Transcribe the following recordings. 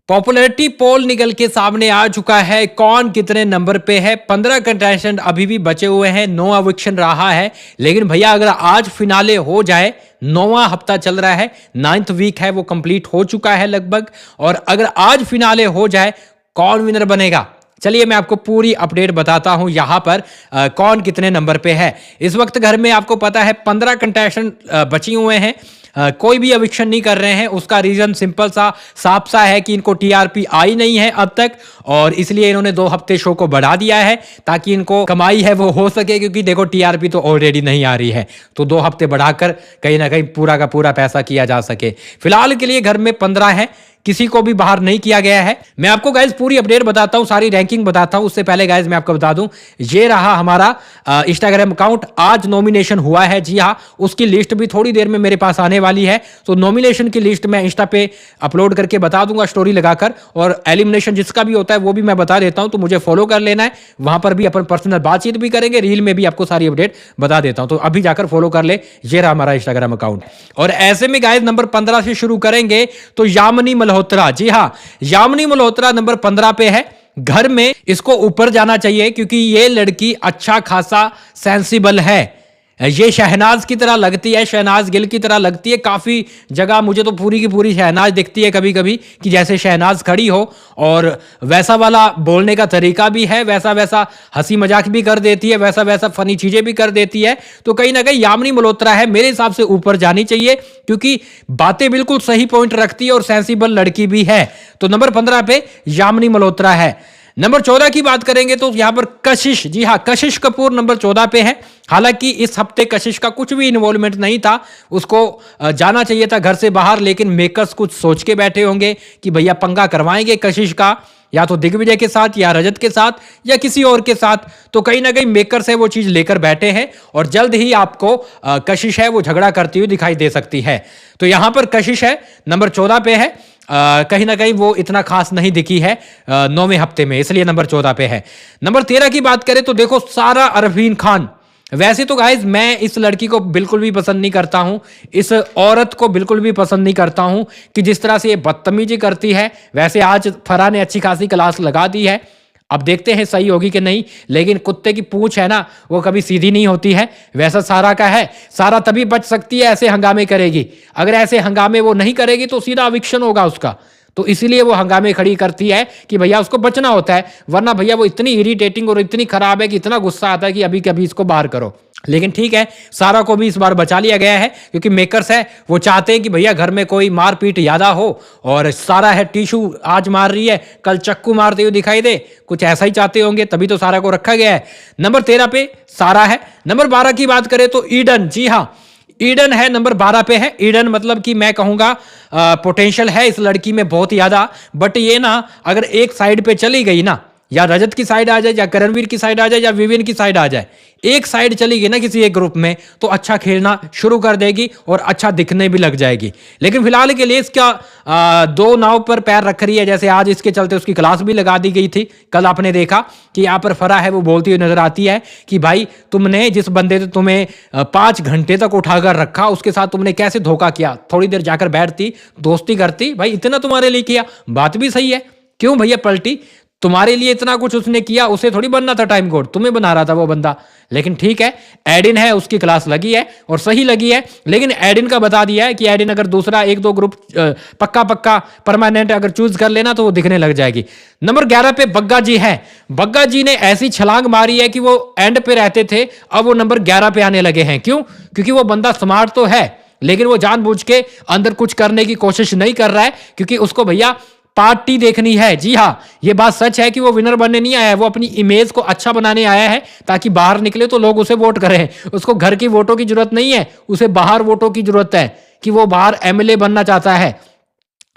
Popularity पोल निकल के सामने आ चुका है। कौन कितने नंबर पे है? 15 कंटेस्टेंट अभी भी बचे हुए हैं। नो एविक्शन रहा है। लेकिन भैया अगर आज फिनाले हो जाए, 9वां हफ्ता चल रहा है, 9th वीक है, वो कंप्लीट हो चुका है लगभग, और अगर आज फिनाले हो जाए, कौन विनर बनेगा? चलिए मैं आपको पूरी अपडेट बताता हूं यहां पर कौन कितने नंबर पे है। इस वक्त घर में आपको पता है 15 कंटेस्टेंट बची हुए हैं। कोई भी एविक्शन नहीं कर रहे हैं। उसका रीजन सिंपल सा साफ सा है कि इनको टीआरपी आई नहीं है अब तक, और इसलिए इन्होंने 2 हफ्ते शो को बढ़ा दिया है ताकि इनको कमाई है वो हो सके, क्योंकि देखो टीआरपी तो ऑलरेडी नहीं आ रही है, तो 2 हफ्ते बढ़ाकर कहीं ना कहीं पूरा का पूरा पैसा किया जा सके। फिलहाल के लिए घर में 15 है, किसी को भी बाहर नहीं किया गया है। मैं आपको गाइज पूरी अपडेट बताता हूं, सारी रैंकिंग बताता हूं। उससे पहले गाइज मैं आपको बता दूं, ये रहा हमारा इंस्टाग्राम अकाउंट। आज नॉमिनेशन हुआ है, जी हाँ, उसकी लिस्ट भी थोड़ी देर में मेरे पास आने वाली है। तो नॉमिनेशन की लिस्ट मैं इंस्टा पे अपलोड करके बता दूंगा स्टोरी लगाकर, और एलिमिनेशन जिसका भी होता है वो भी मैं बता देता हूं। तो मुझे फॉलो कर लेना है, वहां पर भी अपन पर्सनल बातचीत भी करेंगे, रील में भी आपको सारी अपडेट बता देता हूं। तो अभी जाकर फॉलो कर ले, ये रहा हमारा इंस्टाग्राम अकाउंट। और ऐसे में गाइज नंबर 15 से शुरू करेंगे तो यामिनी मल्होत्रा, जी हाँ, यामिनी मल्होत्रा नंबर 15 पे है। घर में इसको ऊपर जाना चाहिए क्योंकि ये लड़की अच्छा खासा सेंसिबल है। ये शहनाज की तरह लगती है, शहनाज गिल की तरह लगती है। काफी जगह मुझे तो पूरी की पूरी शहनाज दिखती है कभी कभी, कि जैसे शहनाज खड़ी हो, और वैसा वाला बोलने का तरीका भी है, वैसा वैसा हंसी मजाक भी कर देती है, वैसा वैसा फनी चीजें भी कर देती है। तो कहीं ना कहीं यामिनी मल्होत्रा है, मेरे हिसाब से ऊपर जानी चाहिए, क्योंकि बातें बिल्कुल सही पॉइंट रखती है और सेंसिबल लड़की भी है। तो नंबर 15 पे यामिनी मल्होत्रा है। नंबर 14 की बात करेंगे तो यहां पर कशिश, जी हां, कशिश कपूर नंबर 14 पे है। हालांकि इस हफ्ते कशिश का कुछ भी इन्वॉल्वमेंट नहीं था, उसको जाना चाहिए था घर से बाहर, लेकिन मेकर्स कुछ सोच के बैठे होंगे कि भैया पंगा करवाएंगे कशिश का, या तो दिग्विजय के साथ, या रजत के साथ, या किसी और के साथ। तो कहीं ना कहीं मेकर्स है वो चीज लेकर बैठे हैं, और जल्द ही आपको कशिश है वो झगड़ा करती हुई दिखाई दे सकती है। तो यहां पर कशिश है नंबर 14 पे है। कहीं ना कहीं वो इतना खास नहीं दिखी है 9वें हफ्ते में, इसलिए नंबर 14 पे है। नंबर 13 की बात करें तो देखो सारा अरफीन खान। वैसे तो गाइज मैं इस लड़की को बिल्कुल भी पसंद नहीं करता हूं, इस औरत को बिल्कुल भी पसंद नहीं करता हूं कि जिस तरह से ये बदतमीजी करती है। वैसे आज फरा ने अच्छी खासी क्लास लगा दी है, अब देखते हैं सही होगी कि नहीं, लेकिन कुत्ते की पूंछ है ना, वो कभी सीधी नहीं होती है। वैसा सारा का है, सारा तभी बच सकती है ऐसे हंगामे करेगी। अगर ऐसे हंगामे वो नहीं करेगी तो सीधा अविक्शन होगा उसका। तो इसीलिए वो हंगामे खड़ी करती है कि भैया उसको बचना होता है, वरना भैया वो इतनी इरिटेटिंग और इतनी खराब है कि इतना गुस्सा आता है कि अभी कभी इसको बाहर करो। लेकिन ठीक है, सारा को भी इस बार बचा लिया गया है, क्योंकि मेकर्स है वो चाहते हैं कि भैया घर में कोई मारपीट ज्यादा हो, और सारा है टिशू आज मार रही है, कल चक्कू मारते हुए दिखाई दे, कुछ ऐसा ही चाहते होंगे, तभी तो सारा को रखा गया है। नंबर 13 पे सारा है। नंबर 12 की बात करें तो ईडन, जी हाँ, ईडन है नंबर 12 पे है। ईडन मतलब कि मैं कहूंगा पोटेंशियल है इस लड़की में बहुत ज्यादा, बट ये ना अगर एक साइड पे चली गई ना, या रजत की साइड आ जाए, या करणवीर की साइड आ जाए, या विविन की साइड आ जाए, एक साइड चली गई ना किसी एक ग्रुप में, तो अच्छा खेलना शुरू कर देगी और अच्छा दिखने भी लग जाएगी। लेकिन फिलहाल के लिए इसका 2 नाव पर पैर रख रही है। जैसे आज इसके चलते उसकी क्लास भी लगा दी गई थी। कल आपने देखा कि यहाँ पर फरा है वो बोलती हुई नजर आती है कि भाई तुमने जिस बंदे से तुम्हें 5 घंटे तक उठाकर रखा, उसके साथ तुमने कैसे धोखा किया। थोड़ी देर जाकर बैठती, दोस्ती करती, भाई इतना तुम्हारे लिए किया, बात भी सही है, क्यों भैया पलटी, तुम्हारे लिए इतना कुछ उसने किया, उसे थोड़ी बनना था टाइम कोड, तुम्हें बना रहा था वो बंदा। लेकिन ठीक है, एडिन है, उसकी क्लास लगी है और सही लगी है। लेकिन एडिन का बता दिया है कि एडिन अगर दूसरा 1-2 ग्रुप पक्का परमानेंट अगर चूज कर लेना तो वो दिखने लग जाएगी। नंबर 11 पे बग्गा जी है। बग्गा जी ने ऐसी छलांग मारी है कि वो एंड पे रहते थे, अब वो नंबर 11 पे आने लगे हैं। क्यों? क्योंकि वो बंदा स्मार्ट तो है, लेकिन वो जानबूझ के अंदर कुछ करने की कोशिश नहीं कर रहा है, क्योंकि उसको भैया पार्टी देखनी है। जी हाँ, ये बात सच है कि वो विनर बनने नहीं आया है, वो अपनी इमेज को अच्छा बनाने आया है, ताकि बाहर निकले तो लोग उसे वोट करें। उसको घर की वोटों की जरूरत नहीं है, उसे बाहर वोटों की जरूरत है, कि वो बाहर एमएलए बनना चाहता है।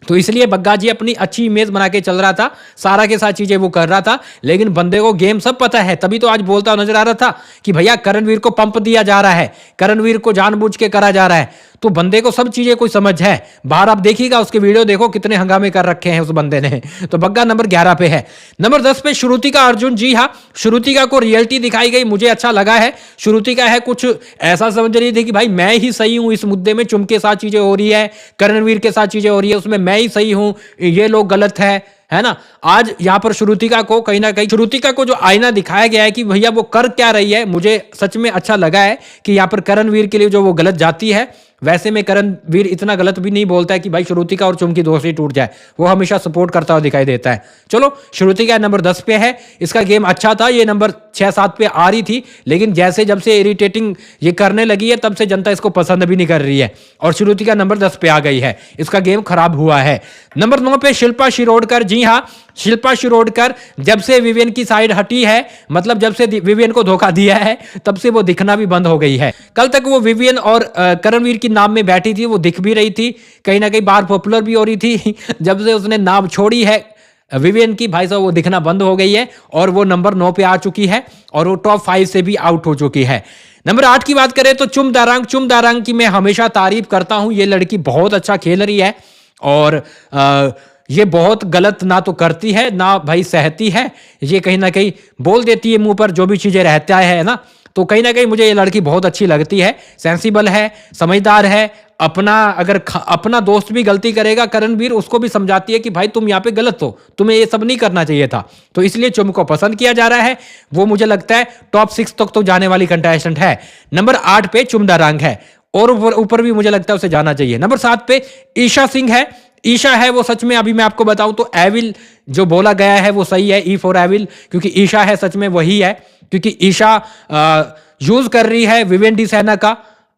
तो इसलिए बग्गा जी अपनी अच्छी इमेज बना के चल रहा था, सारा के साथ चीजें वो कर रहा था। लेकिन बंदे को गेम सब पता है, तभी तो आज बोलता नजर आ रहा था कि भैया करणवीर को पंप दिया जा रहा है, करणवीर को जानबूझ के करा जा रहा है। तो बंदे को सब चीजें कोई समझ है। बाहर आप देखिएगा, उसके वीडियो देखो कितने हंगामे कर रखे हैं उस बंदे ने। तो बग्गा नंबर 11 पे है। नंबर 10 पे श्रुतिका अर्जुन। जी हाँ, श्रुतिका को रियलिटी दिखाई गई, मुझे अच्छा लगा है। श्रुतिका है कुछ ऐसा समझ रही थी कि भाई मैं ही सही हूं इस मुद्दे में, चुम के साथ चीजें हो रही है, करणवीर के साथ चीजें हो रही है, उसमें मैं ही सही हूं, ये लोग गलत है ना। आज यहां पर श्रुतिका को कहीं ना कहीं, श्रुतिका को जो आईना दिखाया गया है कि भैया वो कर क्या रही है, मुझे सच में अच्छा लगा है कि यहां पर करणवीर के लिए जो वो गलत जाती है। वैसे में करणवीर इतना गलत भी नहीं बोलता है कि भाई श्रुतिका और चुम की दोस्ती टूट जाए, वो हमेशा सपोर्ट करता हुआ दिखाई देता है। चलो, श्रुतिका नंबर 10 पे है। इसका गेम अच्छा था, ये नंबर 6-7 पे आ रही थी, लेकिन जब से इरिटेटिंग ये करने लगी है तब से जनता इसको पसंद भी नहीं कर रही है और श्रुतिका नंबर 10 पे आ गई है। इसका गेम खराब हुआ है। नंबर 9 पे शिल्पा शिरोडकर। जी हाँ, शिल्पा शिरोडकर जब से विवियन की साइड हटी है, मतलब जब से विवियन को धोखा दिया है, तब से वो दिखना भी बंद हो गई है। कल तक वो विवियन और करणवीर की नाम में बैठी थी, वो दिख भी रही थी, कहीं ना कहीं बाहर पॉपुलर भी हो रही थी। जब से उसने नाम छोड़ी है विवियन की, भाई साहब वो दिखना बंद हो गई है और वो नंबर 9 पे आ चुकी है और वो टॉप 5 से भी आउट हो चुकी है। नंबर 8 की बात करें तो चुम दारांग की मैं हमेशा तारीफ करता हूं। ये लड़की बहुत अच्छा खेल रही है और ये बहुत गलत ना तो करती है ना भाई सहती है, ये कहीं ना कहीं बोल देती है मुंह पर जो भी चीजें रहता है ना। तो कहीं ना कहीं मुझे ये लड़की बहुत अच्छी लगती है, सेंसिबल है, समझदार है। अपना दोस्त भी गलती करेगा करणवीर, उसको भी समझाती है कि भाई तुम यहाँ पे गलत हो, तुम्हें ये सब नहीं करना चाहिए था। तो इसलिए चुम को पसंद किया जा रहा है। वो मुझे लगता है टॉप 6 तक तो जाने वाली कंटेस्टेंट है। नंबर 8 पे चुम दारांग है और ऊपर भी मुझे लगता है उसे जाना चाहिए। नंबर 7 पे ईशा सिंह है। ईशा है वो सच में, अभी मैं आपको बताऊं तो एविल जो बोला गया है वो सही है, ई फॉर एविल, क्योंकि ईशा है सच में वही है, क्योंकि ईशा यूज कर रही है विवेन डी सेना का,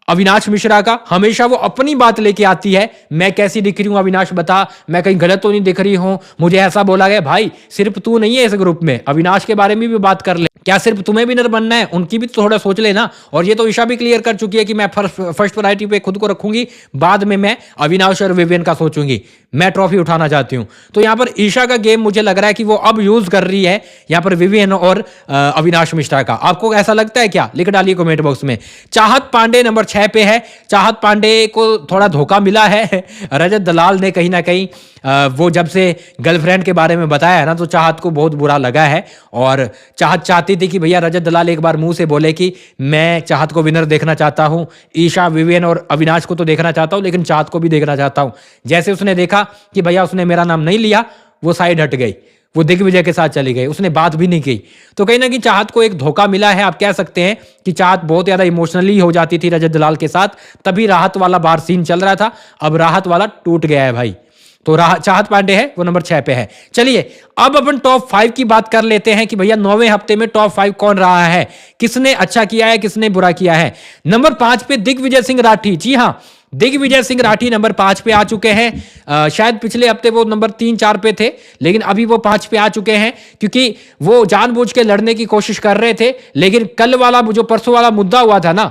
अविनाश मिश्रा का। हमेशा वो अपनी बात लेके आती है, मैं कैसी दिख रही हूं अविनाश बता, मैं कहीं गलत तो नहीं दिख रही हूं, मुझे ऐसा बोला गया। भाई सिर्फ तू नहीं है इस ग्रुप में, अविनाश के बारे में भी बात कर ले। क्या सिर्फ तुम्हें विनर बनना है? उनकी भी तो थोड़ा सोच लेना। और ये तो ईशा भी क्लियर कर चुकी है कि मैं फर्स्ट प्रायोरिटी पे खुद को रखूंगी, बाद में मैं अविनाश और विवियन का सोचूंगी, मैं ट्रॉफी उठाना चाहती हूं। तो यहां पर ईशा का गेम मुझे लग रहा है कि वो अब यूज कर रही है यहां पर विवियन और अविनाश मिश्रा का। आपको ऐसा लगता है क्या? लिख डालिए कमेंट बॉक्स में। चाहत पांडे नंबर 6 पे है। चाहत पांडे को थोड़ा धोखा मिला है रजत दलाल ने, कहीं ना कहीं वो जब से गर्लफ्रेंड के बारे में बताया है ना, तो चाहत को बहुत बुरा लगा है। और चाहत चाहती थी कि भैया रजत दलाल एक बार मुंह से बोले कि मैं चाहत को विनर देखना चाहता हूं, ईशा विवियन और अविनाश को तो देखना चाहता हूं, लेकिन चाहत को भी देखना चाहता हूं। जैसे उसने देखा कि भैया उसने मेरा नाम नहीं लिया, वो साइड हट गई, वो दिग्विजय के साथ चली गई, उसने बात भी नहीं की। तो कहीं ना कहीं चाहत को एक धोखा मिला है। आप कह सकते हैं कि चाहत बहुत ज्यादा इमोशनली हो जाती थी रजत दलाल के साथ, तभी राहत वाला बार सीन चल रहा था। अब राहत वाला टूट गया है भाई। तो चाहत पांडे है, वो नंबर 6 पे है। चलिए अब अपन टॉप 5 की बात कर लेते हैं कि भैया 9वें हफ्ते में टॉप 5 कौन रहा है, किसने अच्छा किया है, किसने बुरा किया है। नंबर 5 पे दिग्विजय सिंह राठी। जी हाँ, दिग्विजय सिंह राठी नंबर 5 पे आ चुके हैं। शायद पिछले हफ्ते वो नंबर 3-4 पे थे, लेकिन अभी वो 5 पे आ चुके हैं, क्योंकि वो जानबूझ के लड़ने की कोशिश कर रहे थे। लेकिन कल वाला जो परसों वाला मुद्दा हुआ था ना,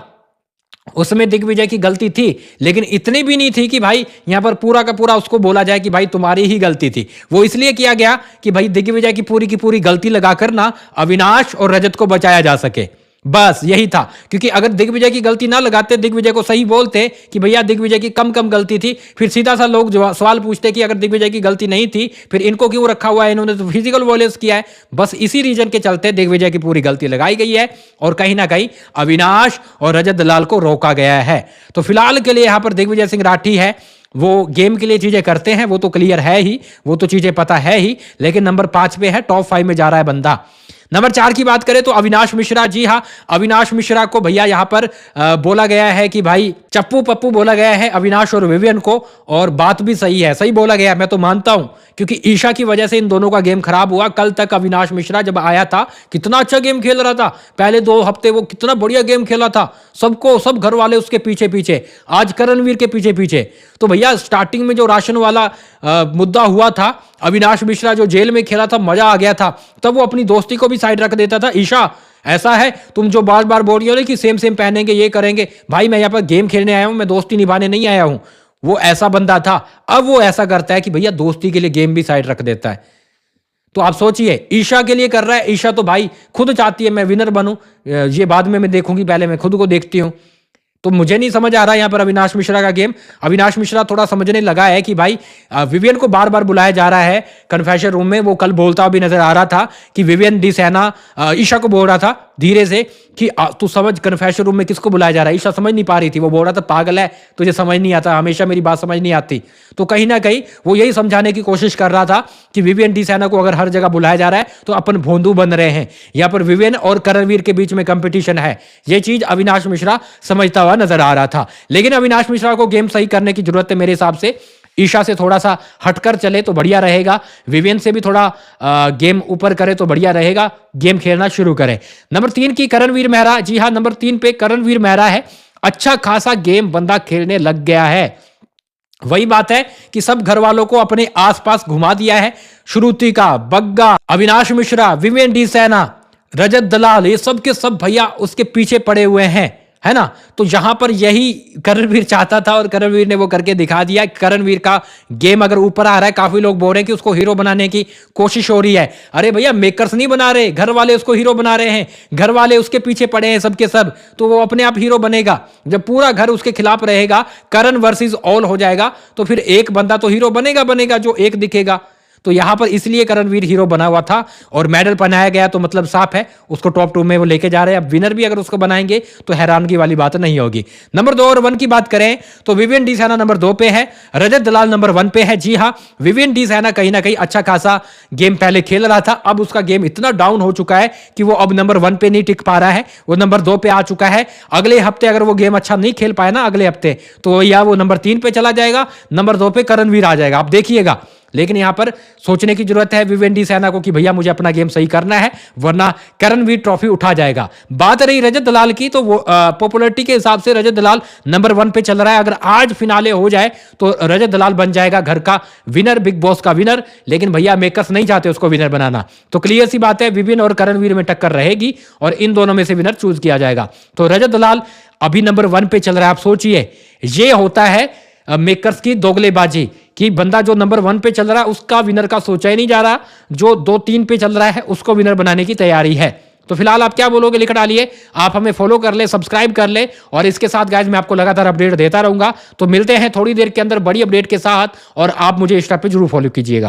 उसमें दिग्विजय की गलती थी, लेकिन इतनी भी नहीं थी कि भाई यहां पर पूरा का पूरा उसको बोला जाए कि भाई तुम्हारी ही गलती थी। वो इसलिए किया गया कि भाई दिग्विजय की पूरी गलती लगाकर ना अविनाश और रजत को बचाया जा सके, बस यही था। क्योंकि अगर दिग्विजय की गलती ना लगाते, दिग्विजय को सही बोलते कि भैया दिग्विजय की कम गलती थी, फिर सीधा सा लोग सवाल पूछते कि अगर दिग्विजय की गलती नहीं थी फिर इनको क्यों रखा हुआ है, इन्होंने तो फिजिकल वॉयलेंस किया है। बस इसी रीजन के चलते दिग्विजय की पूरी गलती लगाई गई है और कहीं ना कहीं अविनाश और रजत दलाल को रोका गया है। तो फिलहाल के लिए यहां पर दिग्विजय सिंह राठी है, वो गेम के लिए चीजें करते हैं, वो तो क्लियर है ही, वो तो चीजें पता है ही, लेकिन नंबर 5 पे है, टॉप 5 में जा रहा है बंदा। नंबर 4 की बात करें तो अविनाश मिश्रा। जी हाँ, अविनाश मिश्रा को भैया यहां पर बोला गया है कि भाई चप्पू पप्पू बोला गया है अविनाश और विवियन को, और बात भी सही है, सही बोला गया, मैं तो मानता हूं, क्योंकि ईशा की वजह से इन दोनों का गेम खराब हुआ। कल तक अविनाश मिश्रा जब आया था कितना अच्छा गेम खेल रहा था, पहले 2 हफ्ते वो कितना बढ़िया गेम खेला था, सब घर वाले उसके पीछे पीछे, आज करणवीर के पीछे पीछे। तो भैया स्टार्टिंग में जो राशन वाला मुद्दा हुआ था, अविनाश मिश्रा जो जेल में खेला था, मजा आ गया था, तब वो अपनी दोस्ती को भी साइड रख देता था। ईशा ऐसा है, तुम जो बार बार बोल रही हो कि सेम पहनेंगे, ये करेंगे, भाई मैं यहाँ पर गेम खेलने आया हूं, मैं दोस्ती निभाने नहीं आया हूं। वो ऐसा बंदा था, अब वो ऐसा करता है कि भैया दोस्ती के लिए गेम भी साइड रख देता है। तो आप सोचिए, ईशा के लिए कर रहा है। ईशा तो भाई खुद चाहती है मैं विनर बनूं, ये बाद में मैं देखूंगी, पहले मैं खुद को देखती हूं। तो मुझे नहीं समझ आ रहा यहाँ पर अविनाश मिश्रा का गेम। अविनाश मिश्रा थोड़ा समझने लगा है कि भाई विवियन को बार बार बुलाया जा रहा है कन्फेशन रूम में। वो कल बोलता भी नजर आ रहा था कि विवियन डी सैना ईशा को बोल रहा था धीरे से कि तू समझ कन्फेशन रूम में किसको बुलाया जा रहा है। ईशा समझ नहीं पा रही थी, वो बोल रहा था पागल है, तुझे समझ नहीं आता, हमेशा मेरी बात समझ नहीं आती। तो कहीं ना कहीं वो यही समझाने की कोशिश कर रहा था कि विवियन डी सैना को अगर हर जगह बुलाया जा रहा है तो अपन भोंदू बन रहे हैं। यहाँ पर विवियन और करणवीर के बीच में कंपटीशन है, ये चीज अविनाश मिश्रा समझता हुआ नजर आ रहा था। लेकिन अविनाश मिश्रा को गेम सही करने की जरूरत है मेरे हिसाब से। ईशा से थोड़ा सा हटकर चले तो बढ़िया रहेगा, विवियन से भी थोड़ा गेम ऊपर करे तो बढ़िया रहेगा, गेम खेलना शुरू करे। नंबर 3 की करणवीर मेहरा। जी हाँ, नंबर 3 पे करणवीर मेहरा है। अच्छा खासा गेम बंदा खेलने लग गया है। वही बात है कि सब घर वालों को अपने आसपास घुमा दिया है। श्रुति का बग्गा, अविनाश मिश्रा, विवियन डी सैना, रजत दलाल, ये सब के सब भैया उसके पीछे पड़े हुए हैं, है ना। तो यहां पर यही करणवीर चाहता था और करणवीर ने वो करके दिखा दिया। करणवीर का गेम अगर ऊपर आ रहा है, काफी लोग बोल रहे हैं कि उसको हीरो बनाने की कोशिश हो रही है। अरे भैया, मेकर्स नहीं बना रहे, घर वाले उसको हीरो बना रहे हैं, घर वाले उसके पीछे पड़े हैं सबके सब, तो वो अपने आप हीरो बनेगा। जब पूरा घर उसके खिलाफ रहेगा, करण वर्सेस ऑल हो जाएगा, तो फिर एक बंदा तो हीरो बनेगा जो एक दिखेगा। तो यहां पर इसलिए करणवीर हीरो बना हुआ था और मेडल पहनाया गया, तो मतलब साफ है उसको टॉप 2 में वो लेके जा रहे हैं। अब विनर भी अगर उसको बनाएंगे तो हैरानगी वाली बात नहीं होगी। नंबर 2 और 1 की बात करें तो विवियन डी सैना नंबर 2 पे है, रजत दलाल नंबर 1 पे है। जी हां, विवियन डी सैना कहीं ना कहीं अच्छा खासा गेम पहले खेल रहा था, अब उसका गेम इतना डाउन हो चुका है कि वो अब नंबर 1 पे नहीं टिक पा रहा है, वो नंबर 2 पे आ चुका है। अगले हफ्ते अगर वो गेम अच्छा नहीं खेल पाए ना अगले हफ्ते, तो या वो नंबर 3 पे चला जाएगा, नंबर 2 पे करणवीर आ जाएगा, आप देखिएगा। लेकिन यहां पर सोचने की जरूरत है विवियन डी सैना को कि भैया मुझे अपना गेम सही करना है, वरना करणवीर ट्रॉफी उठा जाएगा। बात रही रजत दलाल की, तो वो पॉपुलैरिटी के हिसाब से रजत दलाल नंबर 1 पे चल रहा है। अगर आज फिनाले हो जाए तो रजत दलाल बन जाएगा घर का विनर, बिग बॉस का विनर। लेकिन भैया मेकर्स नहीं चाहते उसको विनर बनाना, तो क्लियर सी बात है विवियन और करणवीर में टक्कर रहेगी और इन दोनों में से विनर चूज किया जाएगा। तो रजत दलाल अभी नंबर 1 पे चल रहा है। आप सोचिए, ये होता है मेकर्स की दोगलेबाजी कि बंदा जो नंबर 1 पे चल रहा है उसका विनर का सोचा ही नहीं जा रहा, जो 2-3 पे चल रहा है उसको विनर बनाने की तैयारी है। तो फिलहाल आप क्या बोलोगे लिख डालिए। आप हमें फॉलो कर ले, सब्सक्राइब कर ले, और इसके साथ गाइज मैं आपको लगातार अपडेट देता रहूंगा। तो मिलते हैं थोड़ी देर के अंदर बड़ी अपडेट के साथ, और आप मुझे इंस्टा पे जरूर फॉलो कीजिएगा।